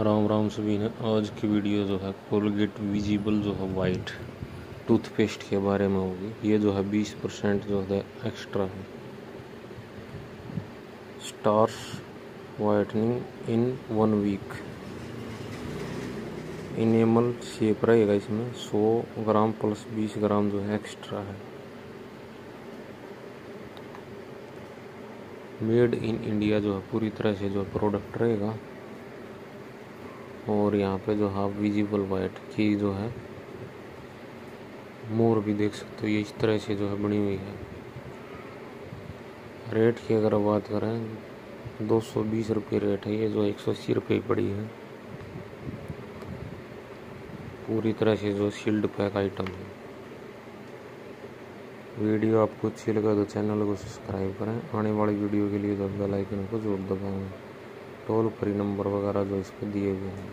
राम राम सभी ने। आज की वीडियो जो है कोलगेट विजिबल जो है वाइट टूथपेस्ट के बारे में होगी। ये जो है 20% जो है एक्स्ट्रा है। स्टार्स वाइटनिंग इन 1 वीक। इनेमल शेप रहेगा इसमें। 100 ग्राम प्लस 20 ग्राम जो है एक्स्ट्रा है। मेड इन इंडिया जो है पूरी तरह से जो प्रोडक्ट रहेगा। और यहाँ पे जो है विजिबल वाइट की जो है मोर भी देख सकते हो। ये इस तरह से जो है बनी हुई है। रेट की अगर बात करें 220 रुपये रेट है। ये जो 180 रुपये पड़ी है। पूरी तरह से जो सील्ड पैक आइटम है। वीडियो आपको अच्छी लगा तो चैनल को सब्सक्राइब करें। आने वाली वीडियो के लिए जो बेल आइकन को जरूर दबाएं। टोल फ्री नंबर वगैरह जो इस पर दिए हुए हैं।